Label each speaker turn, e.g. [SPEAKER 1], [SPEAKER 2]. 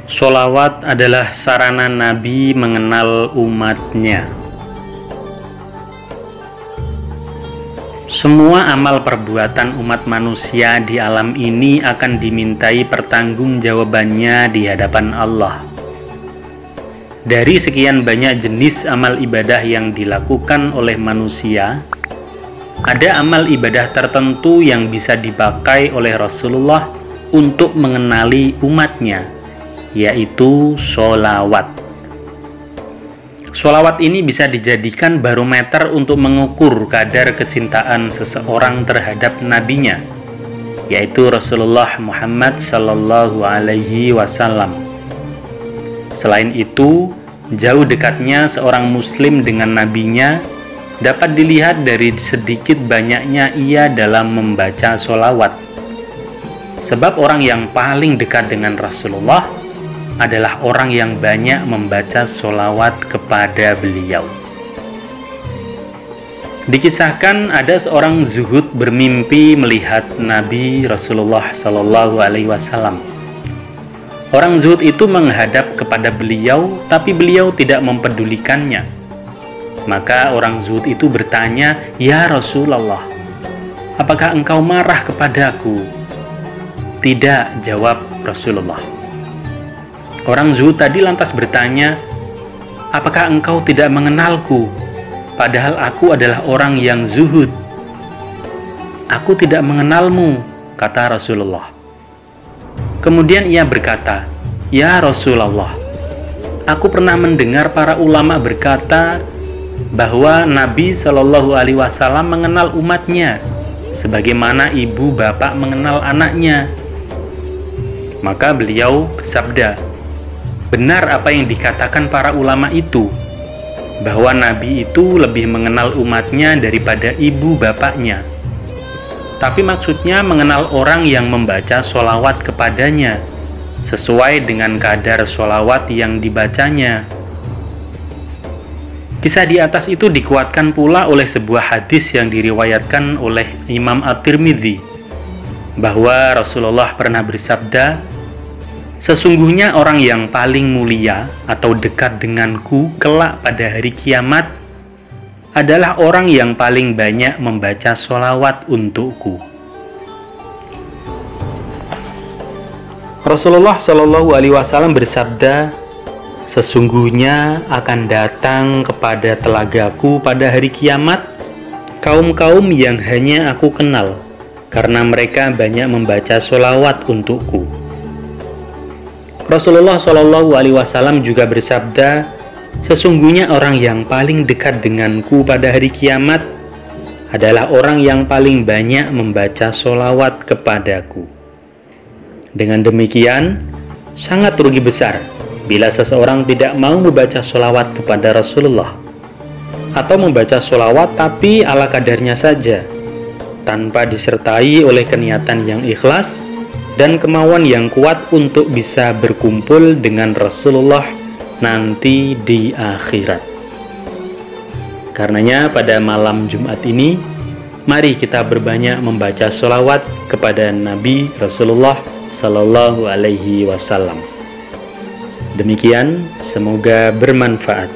[SPEAKER 1] Sholawat adalah sarana Nabi mengenal umatnya. Semua amal perbuatan umat manusia di alam ini akan dimintai pertanggungjawabannya di hadapan Allah. Dari sekian banyak jenis amal ibadah yang dilakukan oleh manusia, ada amal ibadah tertentu yang bisa dipakai oleh Rasulullah untuk mengenali umatnya, yaitu sholawat. Sholawat ini bisa dijadikan barometer untuk mengukur kadar kecintaan seseorang terhadap nabinya, yaitu Rasulullah Muhammad Sallallahu Alaihi Wasallam. Selain itu, jauh dekatnya seorang muslim dengan nabinya dapat dilihat dari sedikit banyaknya ia dalam membaca sholawat. Sebab orang yang paling dekat dengan Rasulullah adalah orang yang banyak membaca sholawat kepada beliau. Dikisahkan ada seorang zuhud bermimpi melihat Nabi Rasulullah Sallallahu Alaihi Wasallam. Orang zuhud itu menghadap kepada beliau, tapi beliau tidak mempedulikannya. Maka orang zuhud itu bertanya, "Ya Rasulullah, apakah engkau marah kepadaku?" "Tidak," jawab Rasulullah. Orang zuhud tadi lantas bertanya, "Apakah engkau tidak mengenalku? Padahal aku adalah orang yang zuhud." "Aku tidak mengenalmu," kata Rasulullah. Kemudian ia berkata, "Ya Rasulullah, aku pernah mendengar para ulama berkata bahwa Nabi Shallallahu Alaihi Wasallam mengenal umatnya sebagaimana ibu bapak mengenal anaknya." Maka beliau bersabda, "Benar apa yang dikatakan para ulama itu, bahwa Nabi itu lebih mengenal umatnya daripada ibu bapaknya. Tapi maksudnya mengenal orang yang membaca sholawat kepadanya sesuai dengan kadar sholawat yang dibacanya." Kisah di atas itu dikuatkan pula oleh sebuah hadis yang diriwayatkan oleh Imam At-Tirmidzi, bahwa Rasulullah pernah bersabda, "Sesungguhnya orang yang paling mulia atau dekat denganku kelak pada hari kiamat adalah orang yang paling banyak membaca sholawat untukku." Rasulullah Shallallahu Alaihi Wasallam bersabda, "Sesungguhnya akan datang kepada telagaku pada hari kiamat kaum-kaum yang hanya aku kenal, karena mereka banyak membaca sholawat untukku." Rasulullah Shallallahu Alaihi Wasallam juga bersabda, "Sesungguhnya orang yang paling dekat denganku pada hari kiamat adalah orang yang paling banyak membaca sholawat kepadaku." Dengan demikian, sangat rugi besar bila seseorang tidak mau membaca sholawat kepada Rasulullah, atau membaca sholawat tapi ala kadarnya saja, tanpa disertai oleh keniatan yang ikhlas dan kemauan yang kuat untuk bisa berkumpul dengan Rasulullah nanti di akhirat. Karenanya pada malam Jumat ini, mari kita berbanyak membaca sholawat kepada Nabi Rasulullah Sallallahu Alaihi Wasallam. Demikian, semoga bermanfaat.